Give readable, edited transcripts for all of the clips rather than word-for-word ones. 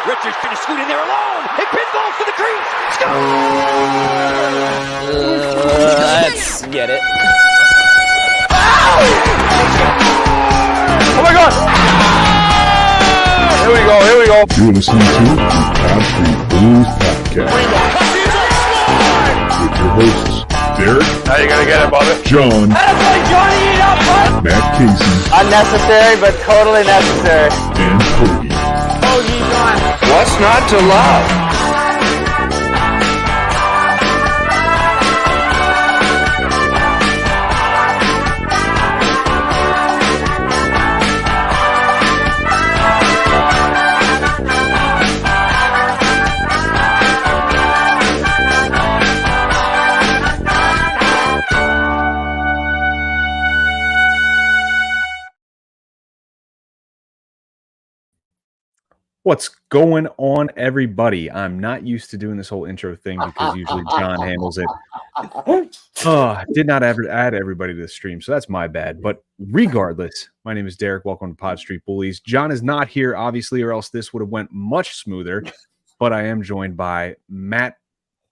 Richards going to scoot in there alone. It pinballs to the crease. Let's get it. Oh my God! Here we go. You're listening to the Pod Street Bullies Podcast with your hosts, Derek. How you gonna get it, Bobby? John. Matt Casey. Unnecessary, but totally necessary. And Cody. What's not to love? What's going on, everybody? I'm not used to doing this whole intro thing because usually John handles it. Did not add everybody to the stream, so that's my bad. But regardless, my name is Derek. Welcome to Pod Street Bullies. John is not here, obviously, or else this would have went much smoother. But I am joined by Matt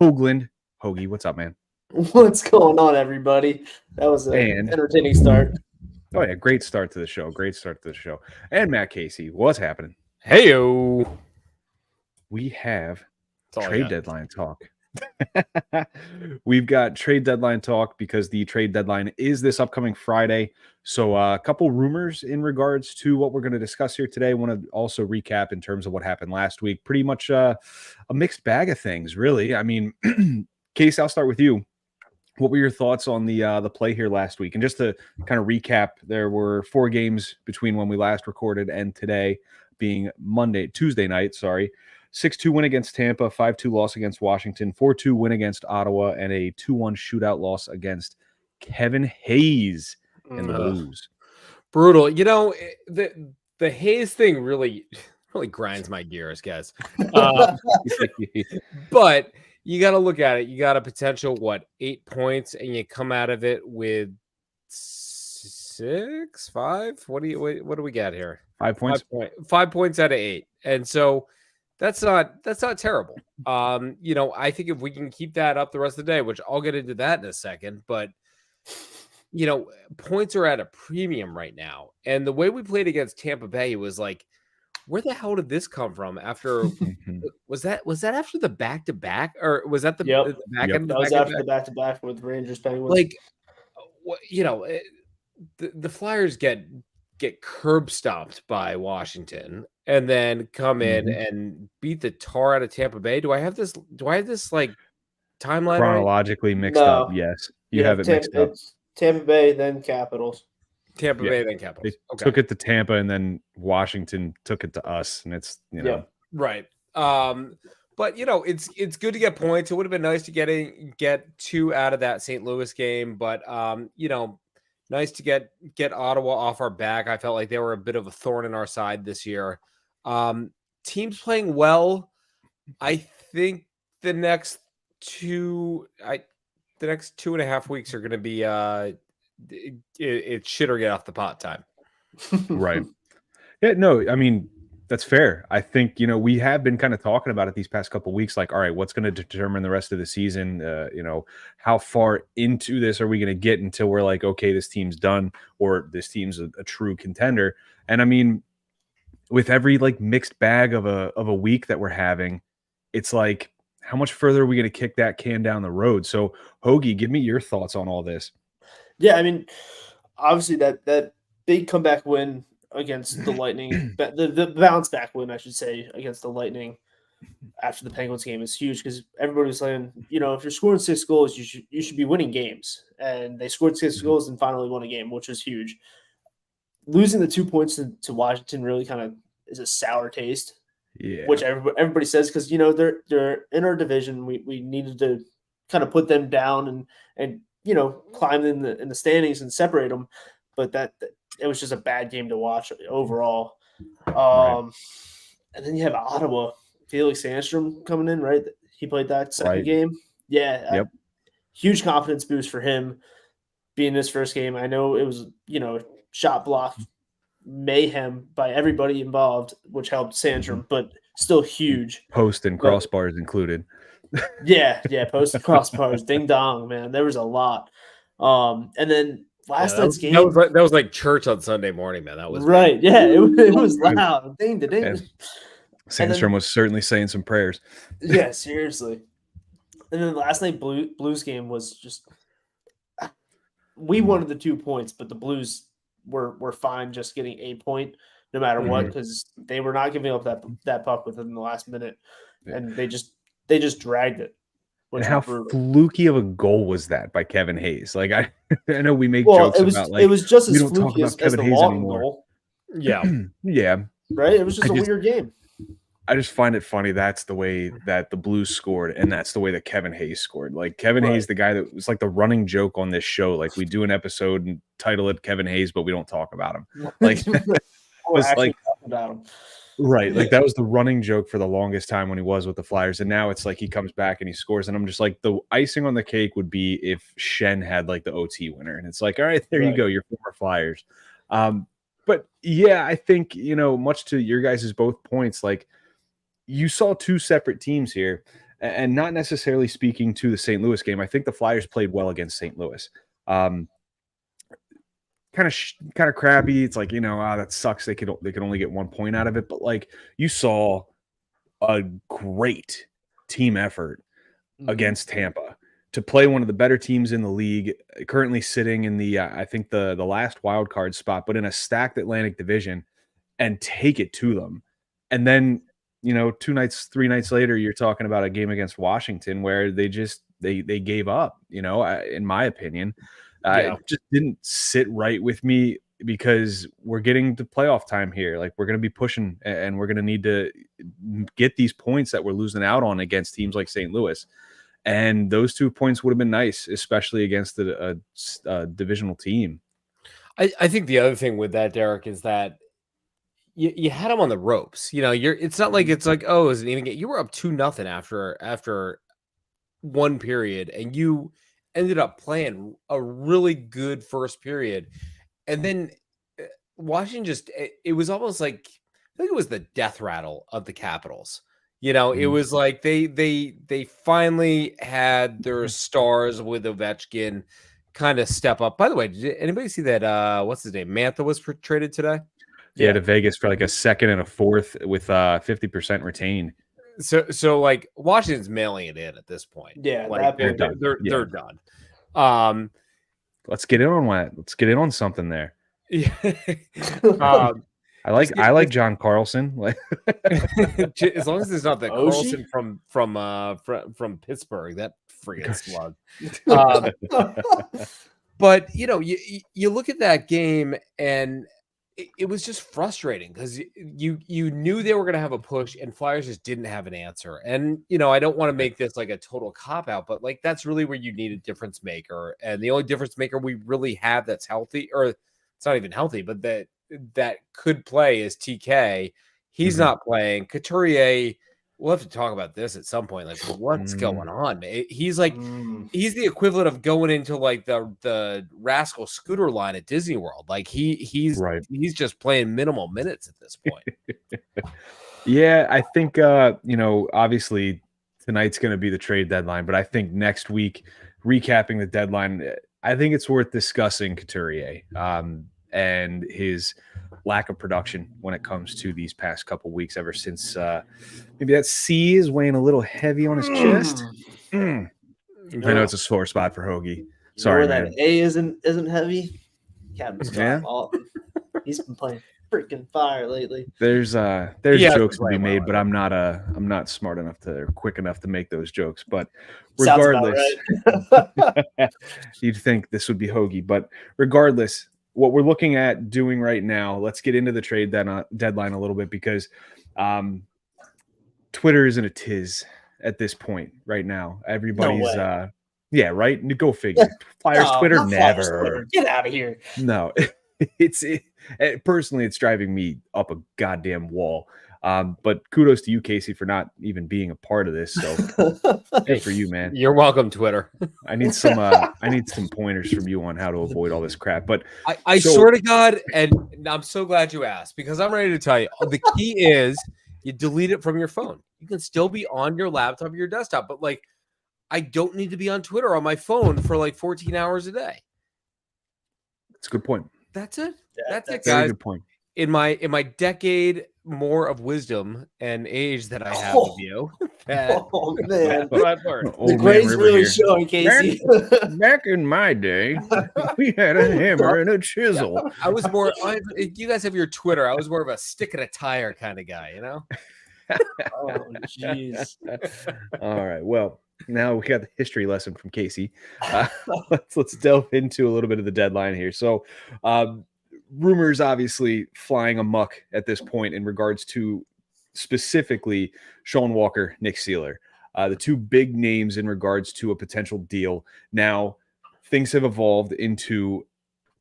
Hoagland. Hoagie, what's up, man? What's going on, everybody? That was an entertaining start. Oh, yeah, great start to the show. And Matt Casey, what's happening? Heyo. We have trade deadline talk. We've got trade deadline talk because the trade deadline is this upcoming Friday. So a couple rumors in regards to what we're going to discuss here today. I want to also recap in terms of what happened last week. Pretty much a mixed bag of things, really. I mean, Case, I'll start with you. What were your thoughts on the play here last week? And just to kind of recap, there were 4 games between when we last recorded and today, being Tuesday night, 6-2 win against Tampa, 5-2 loss against Washington, 4-2 win against Ottawa, and a 2-1 shootout loss against Kevin Hayes and the Blues. Brutal. You know, the Hayes thing really grinds my gears, guys. But you got to look at it. You got a potential, 8 points, and you come out of it with 5? What do we got here? 5 points. 5 points out of 8. And so that's not terrible. You know, I think if we can keep that up the rest of the day, which I'll get into that in a second, but you know, points are at a premium right now. And the way we played against Tampa Bay was like, where the hell did this come from? After was that after the back-to-back, or was that the back end? That was after the back-to-back with Rangers Penguins. Like, you know, the Flyers get curb stomped by Washington and then come in and beat the tar out of Tampa Bay. Do I have this like timeline chronologically mixed up? Yes, you have it mixed up. It's Tampa Bay, then Capitals. Bay, then Capitals. They took it to Tampa, and then Washington took it to us, and it's right. But you know, it's good to get points. It would have been nice to get 2 out of that St. Louis game, but you know, nice to get Ottawa off our back. I felt like they were a bit of a thorn in our side this year. Teams playing well. I think the next 2.5 weeks are going to be it's shit or get off the pot time. Right. Yeah, no, I mean, that's fair. I think, you know, we have been kind of talking about it these past couple of weeks, like, all right, what's going to determine the rest of the season? You know, how far into this are we going to get until we're like, okay, this team's done, or this team's a true contender? And I mean, with every like mixed bag of a week that we're having, it's like, how much further are we going to kick that can down the road? So, Hoagie, give me your thoughts on all this. Yeah, I mean, obviously that big comeback win against the Lightning, the bounce back win, I should say, against the Lightning after the Penguins game is huge, because everybody was saying, you know, if you're scoring 6 goals, you should be winning games. And they scored 6 goals and finally won a game, which was huge. Losing the 2 points to Washington really kind of is a sour taste. Yeah. Which everybody says, because, you know, they're in our division. We needed to kind of put them down and you know, climb in the standings and separate them. But that it was just a bad game to watch overall. Right. And then you have Ottawa, Felix Sandstrom coming in, right? He played that second game. Yeah. Yep. Huge confidence boost for him being his first game. I know it was, you know, shot block mayhem by everybody involved, which helped Sandstrom, but still huge. Post and crossbars included. Yeah, post crossbars, ding dong, man. There was a lot. And then last night's game. That was like church on Sunday morning, man. That was right. Big. Yeah, it was loud. Ding, ding. Yeah. Sandstrom was certainly saying some prayers. Yeah, seriously. And then last night Blues game was just we wanted the 2 points, but the Blues were fine just getting a point no matter what, because they were not giving up that puck within the last minute, and they just dragged it. And how fluky of a goal was that by Kevin Hayes? Like I know we make jokes about like it was just as we don't talk fluky about as Kevin the Hayes Lawton anymore. goal. Yeah, yeah, right. It was just a weird game. I just find it funny that's the way that the Blues scored, and that's the way that Kevin Hayes scored. Like Kevin Hayes, the guy that was like the running joke on this show. Like we do an episode and title it Kevin Hayes, but we don't talk about him. Like was like about him. Right. Like that was the running joke for the longest time when he was with the Flyers. And now it's like he comes back and he scores. And I'm just like, the icing on the cake would be if Shen had like the OT winner. And it's like, all right, there you go, your former Flyers. But yeah, I think, much to your guys' both points, like you saw two separate teams here, and not necessarily speaking to the St. Louis game. I think the Flyers played well against St. Louis. Kind of crappy. It's like, that sucks. They could only get 1 point out of it. But like you saw a great team effort against Tampa to play one of the better teams in the league, currently sitting in the I think the last wild card spot, but in a stacked Atlantic division, and take it to them. And then 3 nights later, you're talking about a game against Washington where they gave up. In my opinion. It just didn't sit right with me because we're getting to playoff time here. Like we're going to be pushing and we're going to need to get these points that we're losing out on against teams like St. Louis. And those 2 points would have been nice, especially against a divisional team. I think the other thing with that, Derek, is that you had them on the ropes. It's not like it's like, oh, it was an even game. You were up 2-0 after one period, and you ended up playing a really good first period. And then Washington it was almost like, I think it was the death rattle of the Capitals. It was like they finally had their stars with Ovechkin kind of step up. By the way, did anybody see that? What's his name? Mantha was traded today. Yeah, to Vegas for like a second and a fourth with 50% retained. So like Washington's mailing it in at this point. Yeah, like they're done. They're done. Let's get in on that. Let's get in on something there. Yeah. I like John Carlson. Like as long as it's not that Carlson from Pittsburgh, that friggin' slug. But you look at that game and it was just frustrating because you knew they were going to have a push and Flyers just didn't have an answer. And, I don't want to make this like a total cop out, but like that's really where you need a difference maker. And the only difference maker we really have that's healthy, or it's not even healthy, but that could play is TK. He's not playing. Couturier, we'll have to talk about this at some point. Like, what's going on? He's like, he's the equivalent of going into like the Rascal Scooter line at Disney World. Like he's just playing minimal minutes at this point. Yeah, I think obviously tonight's going to be the trade deadline, but I think next week, recapping the deadline, I think it's worth discussing Couturier and his lack of production when it comes to these past couple weeks, ever since maybe that C is weighing a little heavy on his chest. I know it's a sore spot for Hoagie. Sorry, man. That A isn't heavy. He's been playing freaking fire lately. There's jokes to be made, but I'm not smart enough or quick enough to make those jokes. But regardless, you'd think this would be Hoagie, but regardless, what we're looking at doing right now, let's get into the trade deadline a little bit, because Twitter is in a tiz at this point right now. Everybody's right? Go figure. Flyers Twitter, never. Flyers Twitter. Get out of here. No, personally, it's driving me up a goddamn wall. But kudos to you, Casey, for not even being a part of this. So good for you, man. You're welcome, Twitter. I need some pointers from you on how to avoid all this crap. But I swear to God, and I'm so glad you asked, because I'm ready to tell you. The key is you delete it from your phone. You can still be on your laptop or your desktop, but like, I don't need to be on Twitter on my phone for like 14 hours a day. That's a good point. That's it. Yeah, That's it, Very guys. good point. In my decade more of wisdom and age that I have of you, Oh man, what I've learned. Old the man gray's River really here. showing, Casey. Back in my day, we had a hammer and a chisel. I was more. You guys have your Twitter. I was more of a stick and a tire kind of guy, you know. Oh jeez. All right. Well, now we got the history lesson from Casey. Let's delve into a little bit of the deadline here. So, rumors obviously flying amok at this point in regards to specifically Sean Walker, Nick Seeler, the two big names in regards to a potential deal. Now, things have evolved into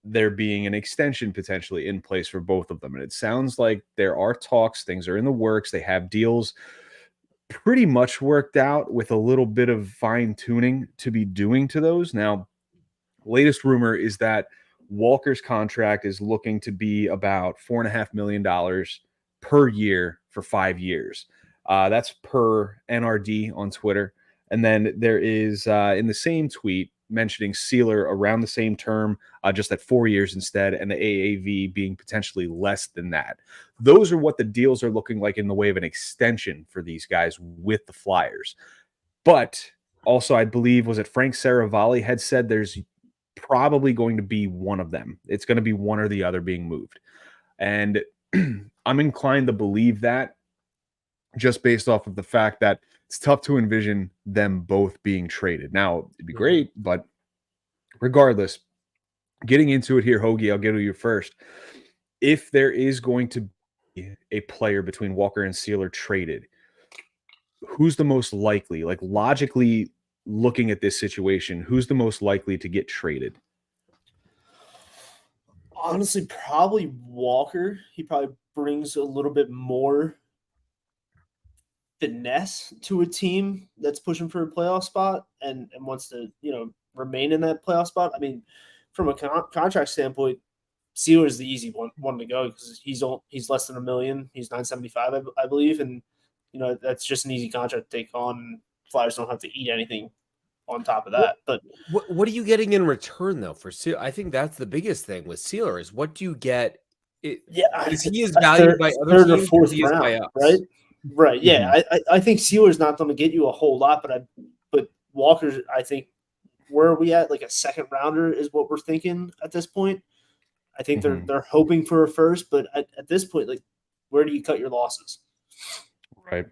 there being an extension potentially in place for both of them. And it sounds like there are talks, things are in the works. They have deals pretty much worked out with a little bit of fine tuning to be doing to those. Now, latest rumor is that Walker's contract is looking to be about $4.5 million per year for 5 years. That's per NRD on Twitter. And then there is in the same tweet mentioning Seeler around the same term, just at 4 years instead, and the AAV being potentially less than that. Those are what the deals are looking like in the way of an extension for these guys with the Flyers. But also, I believe, was it Frank Saravalli had said there's probably going to be one of them. It's going to be one or the other being moved. And I'm inclined to believe that just based off of the fact that it's tough to envision them both being traded. Now, it'd be great, but regardless, getting into it here, Hoagie, I'll give you first. If there is going to be a player between Walker and Seeler traded, who's the most likely, like logically looking at this situation, who's the most likely to get traded? Honestly, probably Walker. He probably brings a little bit more finesse to a team that's pushing for a playoff spot and wants to, remain in that playoff spot. I mean, from a contract standpoint, Sealer is the easy one to go because he's less than $1 million. He's $975, I believe, and that's just an easy contract to take on. Flyers don't have to eat anything on top of that. But what are you getting in return though for Sealer? I think that's the biggest thing with Sealer is what do you get? Is he as valued by other third or teams fourth as he is by round, us? right? Right. Yeah, I think Sealer's not going to get you a whole lot, but Walker, I think, where are we at? Like a second rounder is what we're thinking at this point. I think they're hoping for a first, but at this point, like, where do you cut your losses? Right.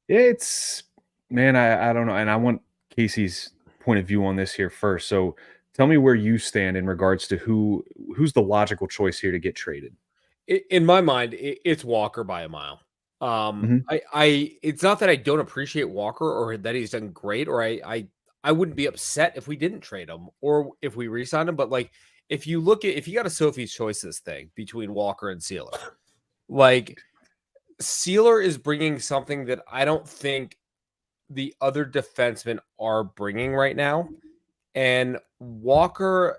It's, man, I don't know, and I want Casey's point of view on this here first. So tell me where you stand in regards to who's the logical choice here to get traded. In my mind, it's Walker by a mile. It's not that I don't appreciate Walker or that he's done great, or I wouldn't be upset if we didn't trade him or if we re-signed him. But like, if you got a Sophie's Choices thing between Walker and Sealer, like Sealer is bringing something that I don't think the other defensemen are bringing right now. And Walker,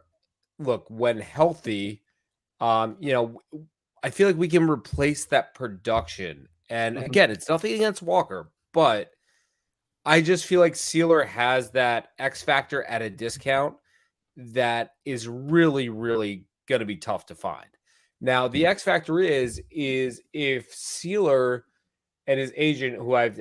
look, when healthy, I feel like we can replace that production. And again, it's nothing against Walker, but I just feel like Sealer has that X factor at a discount that is really, really going to be tough to find. Now, the X factor is if Sealer and his agent, who I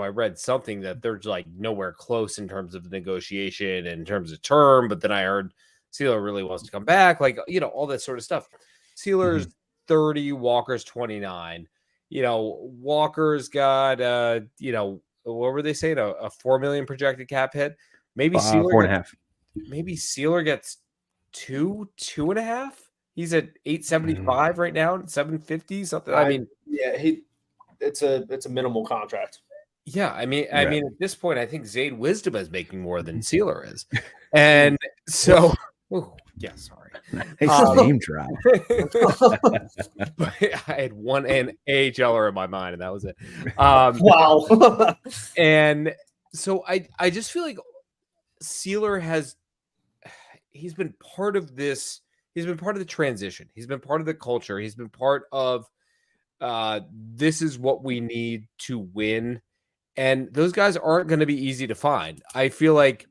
read something that they're like nowhere close in terms of the negotiation and in terms of term, but then I heard Sealer really wants to come back, like, all that sort of stuff. Sealer's 30, Walker's 29. Walker's got, what were they saying? A 4 million projected cap hit. Maybe Sealer 4.5. Maybe Sealer gets 2.5. He's at 875 right now, 750 something. It's a minimal contract. Yeah, I mean, at this point, I think Zayd Wisdom is making more than Sealer is, and so Yeah, sorry. Nice name drop. But I had one AHLer in my mind, and that was it. Wow. And so I just feel like Sealer he's been part of this. He's been part of the transition. He's been part of the culture. He's been part of this is what we need to win. And those guys aren't going to be easy to find. I feel like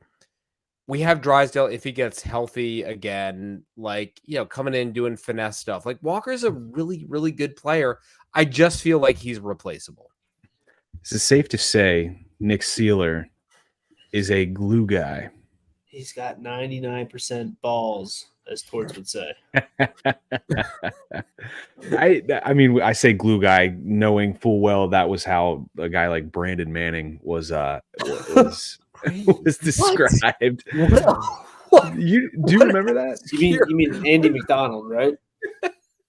we have Drysdale if he gets healthy again, like, coming in doing finesse stuff. Like Walker's a really, really good player. I just feel like he's replaceable. Is it safe to say Nick Sealer is a glue guy? He's got 99% balls, as Torts would say. I mean, I say glue guy, knowing full well that was how a guy like Brandon Manning was described. What? You do you remember that? You mean Andy McDonald, right?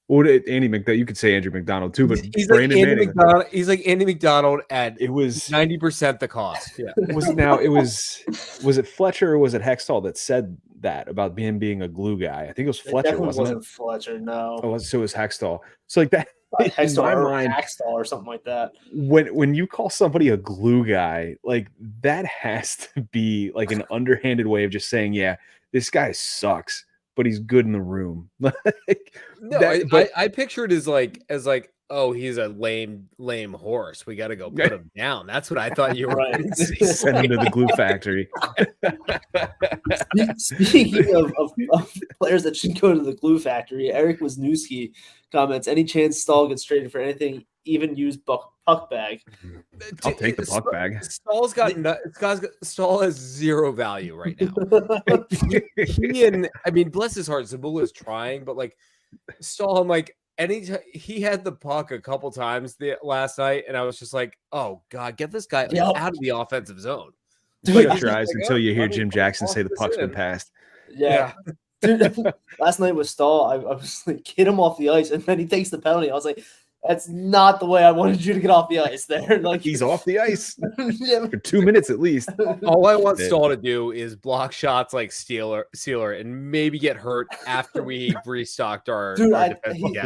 Or Andy McDonald? You could say Andrew McDonald too, but He's Brandon like Andy Manning. McDonald. He's like Andy McDonald at It was 90% the cost. Yeah. Was it Fletcher or was it Hextall that said that about him being a glue guy? I think it was It Fletcher, definitely wasn't it? Fletcher, no. Oh, so it was Hextall. So like that in Hextall my or mind, Hackstall or something like that. when you call somebody a glue guy, like that has to be like an underhanded way of just saying, yeah, this guy sucks, but he's good in the room. No, I picture it as like, oh, he's a lame horse. We got to go put him down. That's what I thought you were Right. going to say. send him to the glue factory. Speaking of players that should go to the glue factory, Eric Wisniewski comments, any chance Stahl gets traded for anything, even use puck bag? I'll take the puck bag. Stahl has zero value right now. Bless his heart, Zabula is trying, but like Stahl, I'm like, he had the puck a couple times last night, and I was just like, oh God, get this guy out of the offensive zone. Shut your eyes until you hear Jim Jackson say the puck's been passed. Yeah. Dude, last night with Stahl, I was like, get him off the ice, and then he takes the penalty. I was like, that's not the way I wanted you to get off the ice there. Like He's off the ice Yeah. for 2 minutes at least. All I want Stahl to do is block shots like Sealer, and maybe get hurt after we restocked our defense.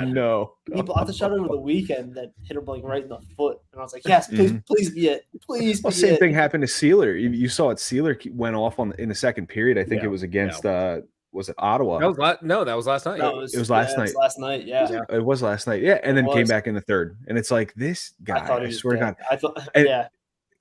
No. He blocked the shot over the weekend that hit him like right in the foot, and I was like, yes, please be it. Please Well, be same it. thing happened to Sealer. You saw it. Sealer went off in the second period. I think it was against was it Ottawa? That was last night. No, it was last night. Last night, yeah. It was last night. Yeah, and then came back in the third. And it's like this guy. I swear to God. I thought, and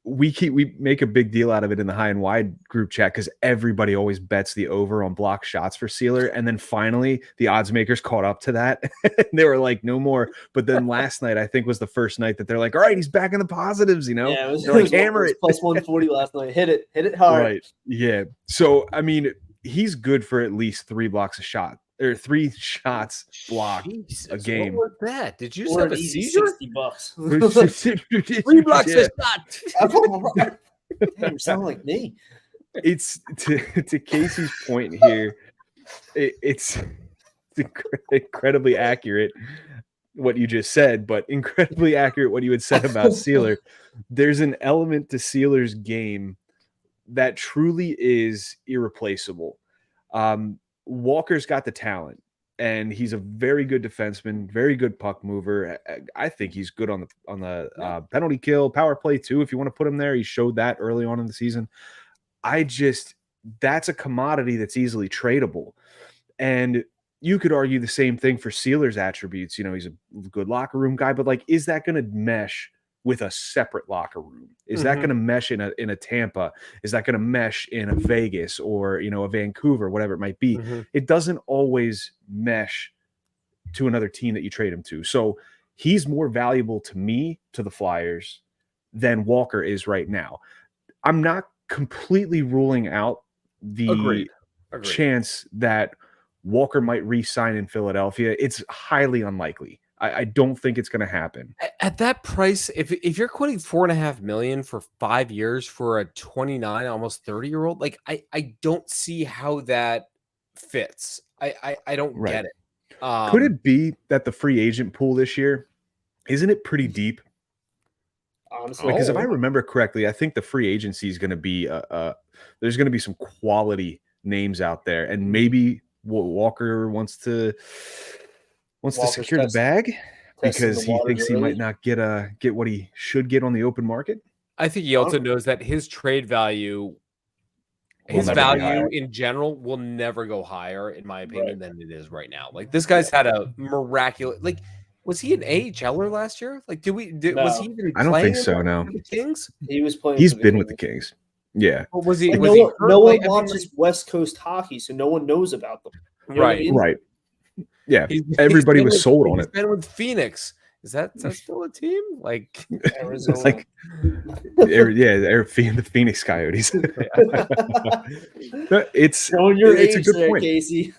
we make a big deal out of it in the high and wide group chat because everybody always bets the over on block shots for Sealer. And then finally the odds makers caught up to that. They were like, no more. But then last night, I think, was the first night that they're like, all right, he's back in the positives, Yeah, it was, they're like, hammer it. Plus 140 last night. Hit it hard. Right. Yeah. So I mean, he's good for at least 3 blocks a shot or 3 shots blocked a game. What was that? Did you just Or have an a easy seizure? $60. 3 blocks a shot. Damn, you sound like me. It's to Casey's point here. It's incredibly accurate what you just said, but incredibly accurate what you had said about Sealer. There's an element to Sealer's game that truly is irreplaceable. Walker's got the talent, and he's a very good defenseman, very good puck mover. I think he's good on the penalty kill, power play too. If you want to put him there, he showed that early on in the season. That's a commodity that's easily tradable, and you could argue the same thing for Sealer's attributes. He's a good locker room guy, but like, is that going to mesh with a separate locker room? Is that going to mesh in a Tampa? Is that going to mesh in a Vegas or, a Vancouver, whatever it might be? It doesn't always mesh to another team that you trade him to. So he's more valuable to me, to the Flyers, than Walker is right now. I'm not completely ruling out the Agreed. chance that Walker might re-sign in Philadelphia. It's highly unlikely. I don't think it's going to happen at that price. If you're quoting $4.5 million for 5 years for a 29, almost 30-year-old, like I don't see how that fits. I don't get it. Could it be that the free agent pool this year, isn't it pretty deep? Honestly, Because if I remember correctly, I think the free agency is going to be there's going to be some quality names out there, and maybe Walker wants to Walker's secure the bag testing because the he waters thinks he early. might not get what he should get on the open market. I think he also knows that his trade value, his never be value higher. in general, will never go higher, in my opinion, than it is right now. Like this guy's had a miraculous. Like, was he an AHLer last year? Like, was he No. even? I don't playing think so. for No, the Kings. He was playing. he's for been with the Kings. Kings. Yeah, Or was he? Like, Was no he one, hurt? no one Like, I mean, watches West Coast hockey, so no one knows about them. You know what I right. mean? right. Yeah, He's everybody been was with- sold on he's it. been with Phoenix. Is that still a team? Like, Arizona. It's like, the Phoenix Coyotes. It's Showing your it's a age good there, point. Casey.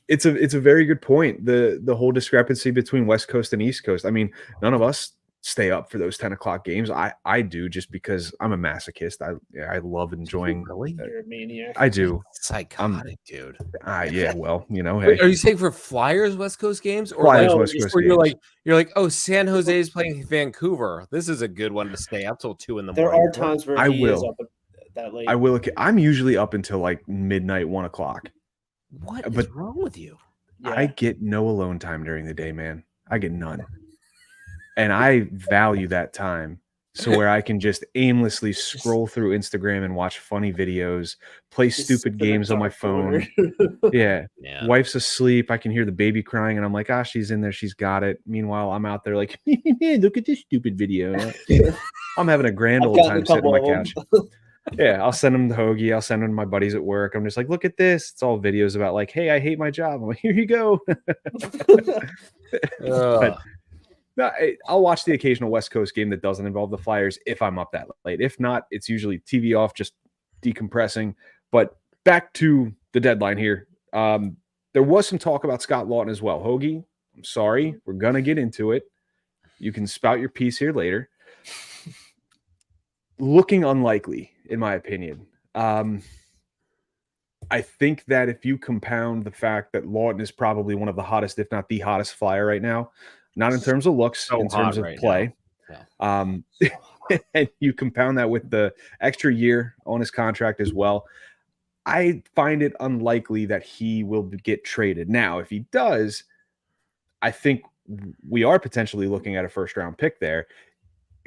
It's a very good point. The whole discrepancy between West Coast and East Coast. I mean, none of us stay up for those 10 o'clock games. I do just because I'm a masochist. I love enjoying. really? You're a maniac. I do. Psychotic, dude. Yeah. Well, hey. Wait, are you saying for Flyers West Coast games, or Flyers like, West just Coast or games. you're like, oh, San Jose is playing Vancouver. This is a good one to stay up till 2 a.m. There are times where I he is will. up that late. I will. I'm usually up until like midnight, 1 o'clock. What is But- wrong with you? Yeah. I get no alone time during the day, man. I get none. And I value that time so where I can just aimlessly scroll through Instagram and watch funny videos, play Just stupid sit in a games on my dark corner. phone. Yeah. Yeah. Wife's asleep. I can hear the baby crying, and I'm like, she's in there. She's got it. Meanwhile, I'm out there like, look at this stupid video. I'm having a grand I've old gotten a time sitting on my couple of couch. them. Yeah, I'll send them to Hoagie. I'll send them to my buddies at work. I'm just like, look at this. It's all videos about like, hey, I hate my job. I'm like, here you go. But no, I'll watch the occasional West Coast game that doesn't involve the Flyers if I'm up that late. If not, it's usually TV off, just decompressing. But back to the deadline here. There was some talk about Scott Lawton as well. Hoagie, I'm sorry. We're going to get into it. You can spout your piece here later. Looking unlikely, in my opinion. I think that if you compound the fact that Lawton is probably one of the hottest, if not the hottest Flyer right now, not in terms of looks, So in terms hot of right play. And you compound that with the extra year on his contract as well, I find it unlikely that he will get traded. Now, if he does, I think we are potentially looking at a first-round pick there.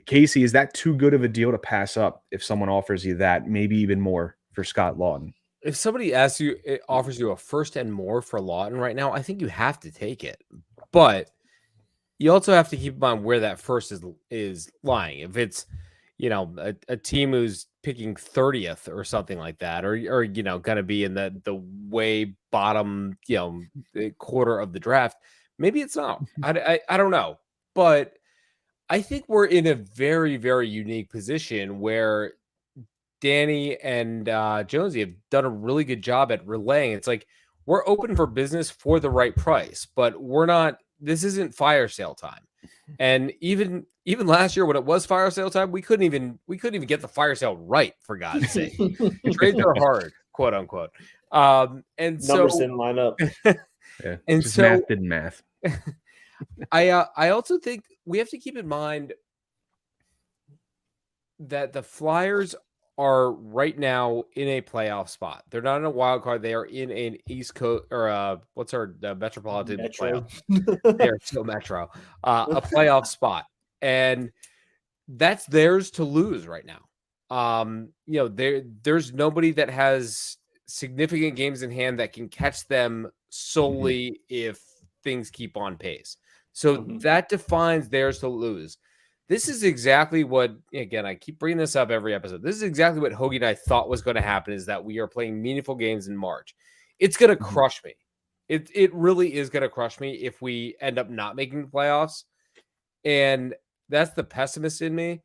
Casey, is that too good of a deal to pass up if someone offers you that, maybe even more for Scott Lawton? If somebody offers you a first and more for Lawton right now, I think you have to take it. But you also have to keep in mind where that first is lying. If it's, a team who's picking 30th or something like that, or going to be in the way bottom, quarter of the draft, maybe it's not. I don't know. But I think we're in a very, very unique position where Danny and Jonesy have done a really good job at relaying. It's like we're open for business for the right price, but we're not. This isn't fire sale time. And even last year when it was fire sale time, we couldn't even get the fire sale right, for God's sake. Trades are hard, quote unquote. And Numbers didn't line up. Yeah, and just so math didn't math. I also think we have to keep in mind that the Flyers are right now in a playoff spot. They're not in a wild card. They are in an East Coast or what's our Metropolitan Metro. playoff. They're still Metro, a playoff spot, and that's theirs to lose right now. There's nobody that has significant games in hand that can catch them solely if things keep on pace. So that defines theirs to lose. This is exactly what, again, I keep bringing this up every episode. This is exactly what Hoagie and I thought was going to happen, is that we are playing meaningful games in March. It's going to crush me. It really is going to crush me if we end up not making the playoffs. And that's the pessimist in me.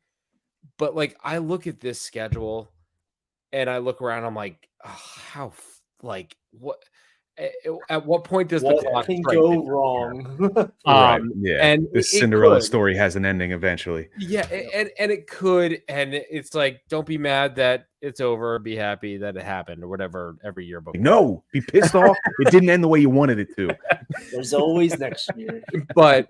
But like, I look at this schedule and I look around, I'm like, what? At what point does the What clock can strike go this year? wrong? Right. Yeah. and this it Cinderella could. story has an ending eventually. Yeah, and it could, and it's like, don't be mad that it's over. Be happy that it happened, or whatever. Every year, but No, be pissed off. It didn't end the way you wanted it to. There's always next year. But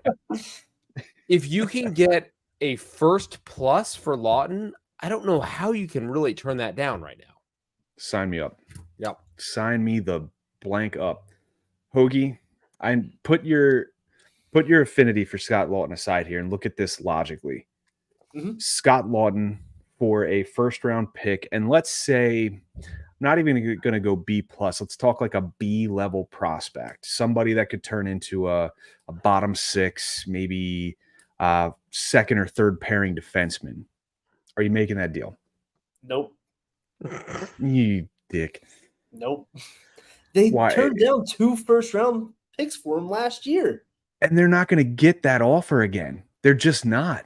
if you can get a first plus for Lawton, I don't know how you can really turn that down right now. Sign me up. Yep. Sign me the blank up. Hoagie, I put your affinity for Scott Lawton aside here and look at this logically. Mhm. Scott Lawton for a first round pick, and let's say not even going to go B plus. Let's talk like a B level prospect, somebody that could turn into a bottom six, maybe second or third pairing defenseman. Are you making that deal? Nope. You dick. Nope. They Why? turned down 2 first-round picks for him last year. And they're not going to get that offer again. They're just not.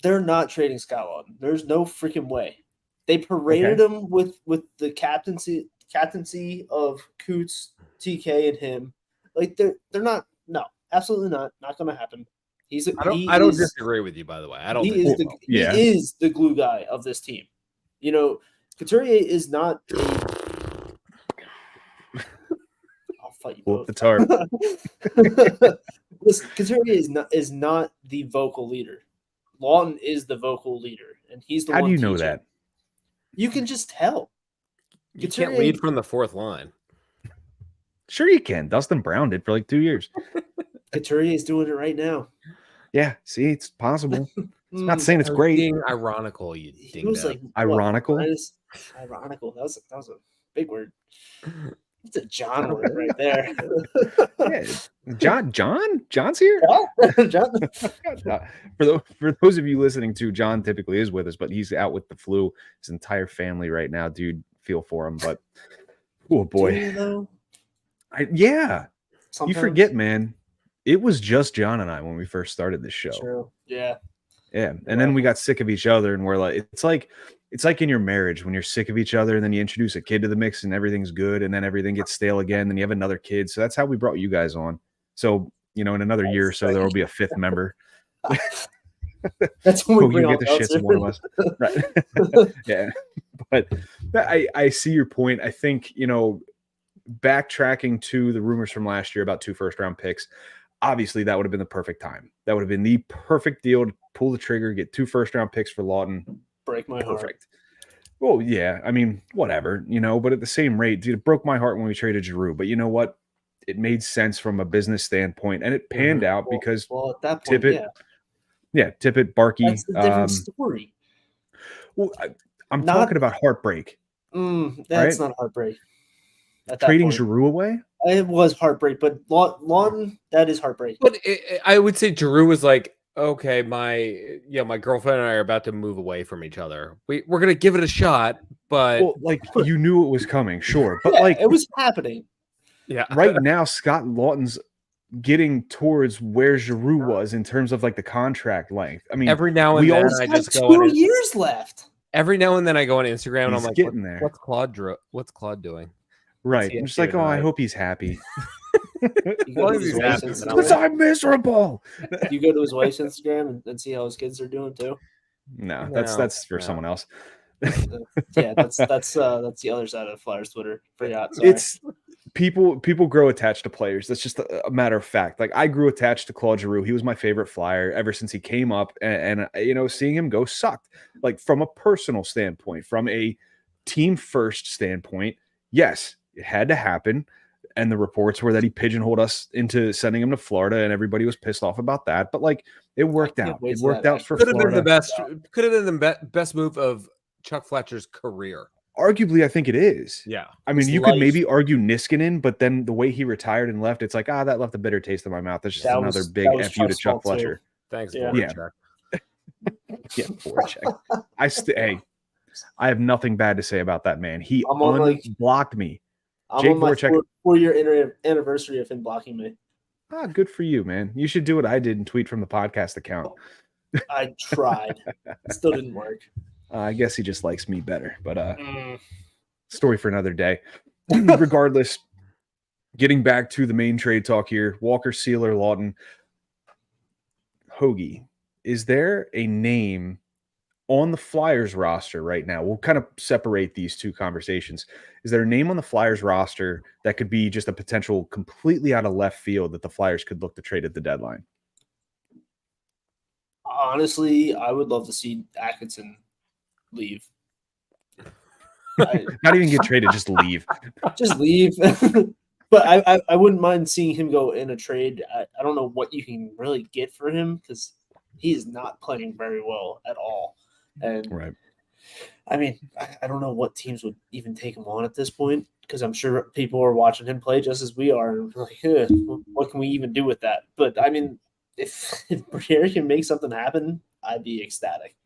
They're not trading Scott Lawton. There's no freaking way. They paraded him with the captaincy of Coots, TK, and him. Like they're not. No, absolutely not. Not going to happen. I don't disagree with you, by the way. I don't. He is the glue guy of this team. You know, Couturier is not. I'll fight you both. The tarp. Listen, Couturier is not the vocal leader. Lawton is the vocal leader, and he's the How one. do you know teaching. that? You can just tell. You can't lead from the fourth line. Sure you can. Dustin Brown did for like 2 years. Couturier is doing it right now. Yeah, see, it's possible. It's not saying it's great. Being ironical, you He was like ironical. Ironical. That was a big word. It's a John word right there. Yeah. John's here. John. For those of you listening to, John typically is with us, but he's out with the flu. His entire family right now, dude. Feel for him, but oh boy, yeah. Sometimes. You forget, man. It was just John and I when we first started this show. True. Yeah. And then we got sick of each other, and we're like, it's like in your marriage when you're sick of each other, and then you introduce a kid to the mix, and everything's good, and then everything gets stale again. Then you have another kid. So that's how we brought you guys on. So in another year or so, there will be a fifth member. That's when we bring get the shits in one of us, right? Yeah, but I see your point. I think backtracking to the rumors from last year about 2 first-round picks. Obviously, that would have been the perfect time. That would have been the perfect deal to pull the trigger, get 2 first-round picks for Lawton. Break my heart. Perfect. Well, yeah, I mean, whatever, but at the same rate, dude, it broke my heart when we traded Giroux. But you know what? It made sense from a business standpoint, and it panned out because at that point, Tippett, Barkey. That's a different story. Well, I'm talking about heartbreak. That's not heartbreak. Trading Giroux away? It was heartbreak, but Lawton, that is heartbreak. But I would say Giroux was like, okay, my girlfriend and I are about to move away from each other. We're gonna give it a shot, but you knew it was coming, sure, but it was happening. Yeah, right now Scott Lawton's getting towards where Giroux was in terms of the contract length. I mean, every now and then I just go 2 years left. Every now and then I go on Instagram and I'm like, getting there. What's Claude doing? Right. I'm just like, I hope he's happy. Because I'm miserable. You go to his wife's Instagram and see how his kids are doing too. No, that's for someone else. Yeah, that's the other side of Flyers Twitter. Forgot. Sorry. It's people grow attached to players. That's just a matter of fact. Like I grew attached to Claude Giroux. He was my favorite Flyer ever since he came up, and seeing him go sucked. Like from a personal standpoint, from a team first standpoint, yes, it had to happen. And the reports were that he pigeonholed us into sending him to Florida, and everybody was pissed off about that. But it worked out. It worked out for Florida. Could have been the best move of Chuck Fletcher's career. Arguably, I think it is. Yeah. I mean, you could maybe argue Niskanen, but then the way he retired and left, it's like, that left a bitter taste in my mouth. That's just another big F you to Chuck Fletcher. Thanks, Chuck. Yeah, Chuck. I have nothing bad to say about that man. He unblocked me. I'm on my 4-year anniversary of him blocking me. Good for you, man. You should do what I did and tweet from the podcast account. I tried. It still didn't work. I guess he just likes me better, but story for another day. Regardless, getting back to the main trade talk here, Walker, Sealer, Lawton. Hoagie, is there a name on the Flyers roster right now? We'll kind of separate these two conversations. Is there a name on the Flyers roster that could be just a potential completely out of left field that the Flyers could look to trade at the deadline? Honestly, I would love to see Atkinson leave. Not even get traded, just leave. Just leave. But I wouldn't mind seeing him go in a trade. I don't know what you can really get for him because he is not playing very well at all. And Right. I mean, I don't know what teams would even take him on at this point because I'm sure people are watching him play just as we are. And like, what can we even do with that? But I mean, if Briere can make something happen, I'd be ecstatic.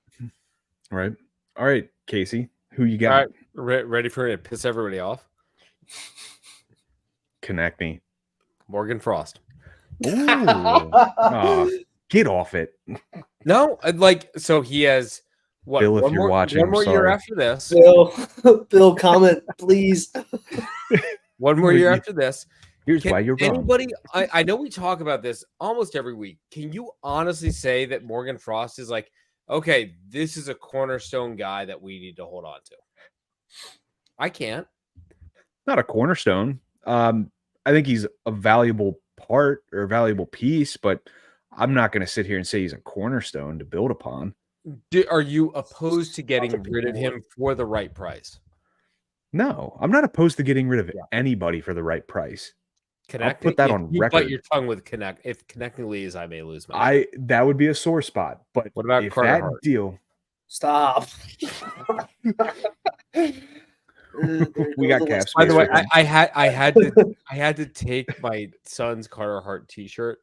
Right. All right, Casey, who you All got? right, ready for me to piss everybody off? Connect me. Morgan Frost. Ooh. Aw, get off it. No, so he has what? Bill, if one you're more, watching, one I'm more year sorry. after this. Bill, comment, please. One more year after this. Here's why you're wrong. Anybody? I know we talk about this almost every week. Can you honestly say that Morgan Frost is like, okay, this is a cornerstone guy that we need to hold on to? I can't. Not a cornerstone. I think he's a valuable part or a valuable piece, but I'm not going to sit here and say he's a cornerstone to build upon. Are you opposed to getting rid of him for the right price? No, I'm not opposed to getting rid of anybody for the right price. I'll put that on record. Bite your tongue with Connect. If Connecting leaves, I may lose my. That would be a sore spot. But what about if Carter that Hart? deal? Stop. We got cap space. By the way, I had to take my son's Carter Hart T-shirt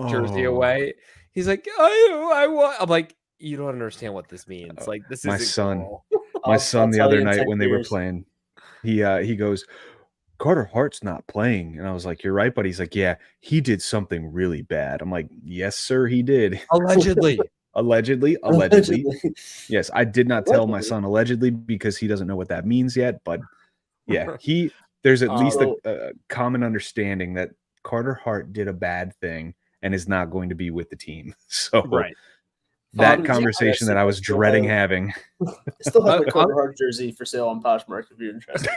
jersey away. He's like, I want. I'm like, you don't understand what this means. Like, this is my son. Cool. My son the other night when they were playing, he goes, Carter Hart's not playing. And I was like, you're right, but he's like, yeah, he did something really bad. I'm like, yes, sir, he did. Allegedly. Allegedly. Yes, I did not tell my son allegedly because he doesn't know what that means yet. But yeah, there's at least a common understanding that Carter Hart did a bad thing and is not going to be with the team. So that conversation that I was dreading having. I still have a Carter Hart jersey for sale on Poshmark if you're interested.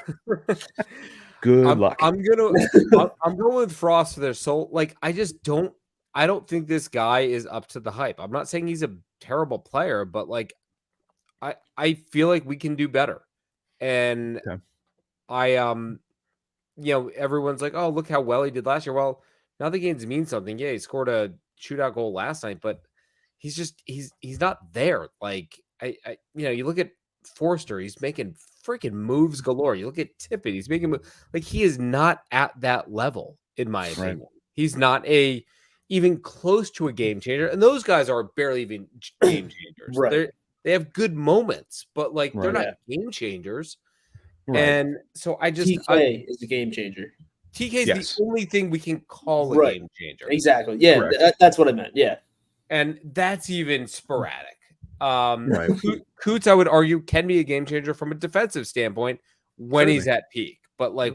Good luck. I'm going with Frost for their soul. Like, I don't think this guy is up to the hype. I'm not saying he's a terrible player, but like, I feel like we can do better. And everyone's like, oh, look how well he did last year. Well, now the games mean something. Yeah, he scored a shootout goal last night, but he's not there. Like, you look at Forster, he's making freaking moves galore. You look at Tippett, he's making like, he is not at that level, in my opinion. Right. He's not even close to a game changer, and those guys are barely even game changers. Right. They have good moments, but like, they're not game changers. Right. And so TK is the game changer. TK is the only thing we can call a game changer. Exactly. Yeah, that's what I meant. Yeah. And that's even sporadic. Coots, I would argue, can be a game changer from a defensive standpoint when he's at peak. But like,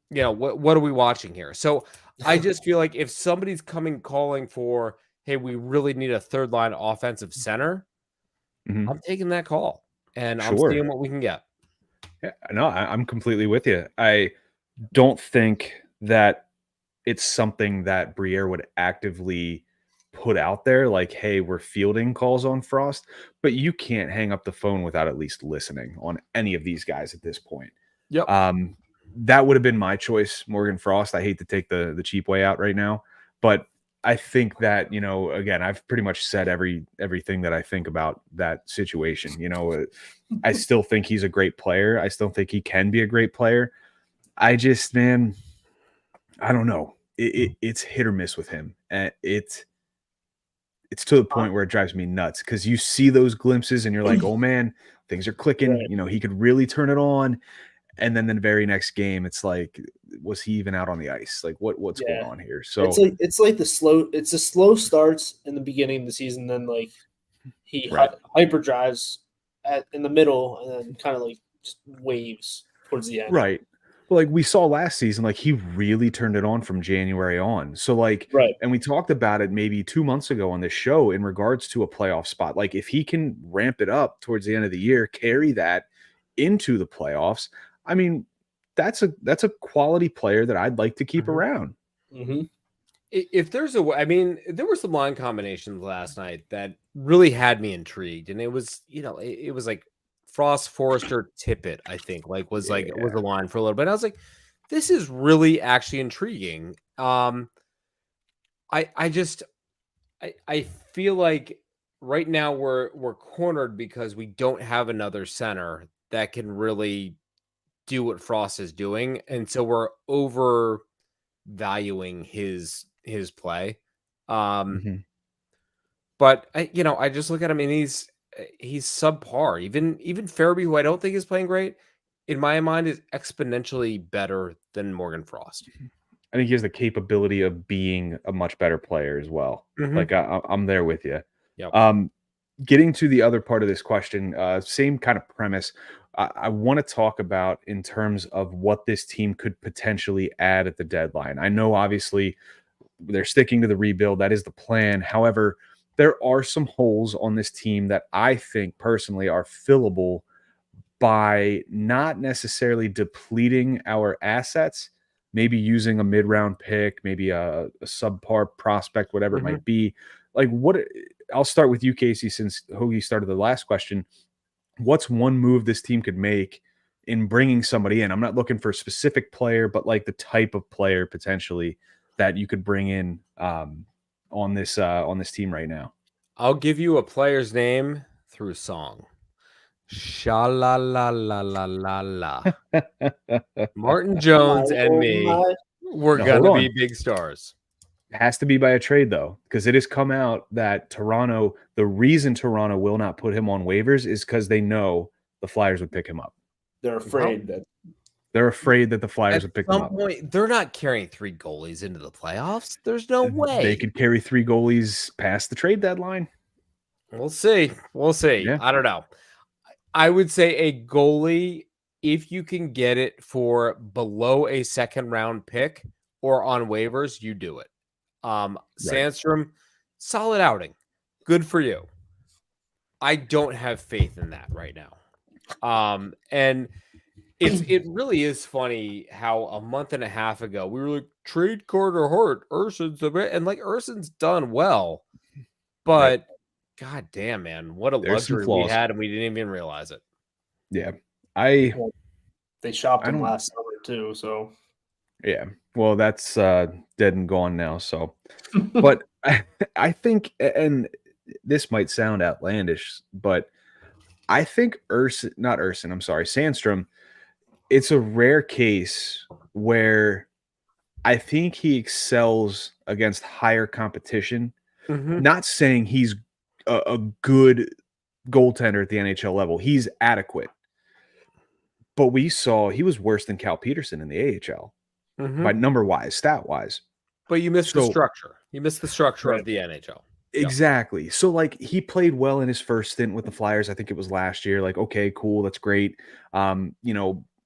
what are we watching here? So I just feel like if somebody's calling for, hey, we really need a third line offensive center, I'm taking that call, and I'm seeing what we can get. Yeah, no, I'm completely with you. I don't think that it's something that Briere would actively put out there, like, hey, we're fielding calls on Frost, but you can't hang up the phone without at least listening on any of these guys at this point. Yep. That would have been my choice, Morgan Frost. I hate to take the cheap way out right now, but I think that, again, I've pretty much said everything that I think about that situation. I still think he's a great player. I still think he can be a great player. I just, man, I don't know. It's hit or miss with him. And it's to the point where it drives me nuts because you see those glimpses and you're like, oh man, things are clicking. Right. He could really turn it on. And then the very next game, it's like, was he even out on the ice? Like, what's going on here? So it's like the slow starts in the beginning of the season, then like he hyper drives in the middle, and then kind of like just waves towards the end. Right. Well, like we saw last season, like he really turned it on from January on. So like, and we talked about it maybe 2 months ago on this show in regards to a playoff spot. Like if he can ramp it up towards the end of the year, carry that into the playoffs. I mean, that's a quality player that I'd like to keep around. Mm-hmm. If there's a way, I mean, there were some line combinations last night that really had me intrigued, and it was, it was like Frost, Forster, Tippett, I think, was a line for a little bit. I was like, this is really actually intriguing. I feel like right now we're cornered because we don't have another center that can really do what Frost is doing, and so we're overvaluing his play. Mhm. But I just look at him and he's subpar. Even Farabee, who I don't think is playing great, in my mind, is exponentially better than Morgan Frost. I think he has the capability of being a much better player as well. Mhm. Like I'm there with you. Yep. Getting to the other part of this question, same kind of premise. I want to talk about in terms of what this team could potentially add at the deadline. I know obviously they're sticking to the rebuild. That is the plan. However, there are some holes on this team that I think personally are fillable by not necessarily depleting our assets, maybe using a mid-round pick, maybe a subpar prospect, whatever it Mhm. might be. Like what I'll start with you, Casey, since Hoagie started the last question. What's one move this team could make in bringing somebody in? I'm not looking for a specific player, but like the type of player potentially that you could bring in on this team right now. I'll give you a player's name through song. Sha la la la la la la. Martin My, Jones and oh me, my. we're Now hold gonna be on. big stars. Has to be by a trade though, because it has come out that Toronto, the reason Toronto will not put him on waivers is because they know the Flyers would pick him up. They're afraid that They're afraid that the Flyers At would pick him some up. point, they're not carrying 3 goalies into the playoffs. There's no They way. could carry 3 goalies past the trade deadline. We'll see. We'll see. Yeah. I don't know. I would say a goalie, if you can get it for below a second round pick or on waivers, you do it. Right. Sandstrom, solid outing. Good for you. I don't have faith in that right now. And it really is funny how a month and a half ago we were like, trade Carter Hart, Urson's the best, and like Urson's done well, but god damn, man, what a There's some luxury we flaws. had and we didn't even realize it. Yeah. I they shopped I him don't- last summer too. So yeah. Well, that's dead and gone now. So, but I think, and this might sound outlandish, but I think Sandstrom, it's a rare case where I think he excels against higher competition. Not saying he's a good goaltender at the NHL level. He's adequate. But we saw he was worse than Cal Peterson in the AHL by number wise, stat wise. But you missed the So- structure. You missed the structure Right. of the NHL. Yep. Exactly. So like he played well in his first stint with the Flyers. I think it was last year. Like, okay, cool, that's great.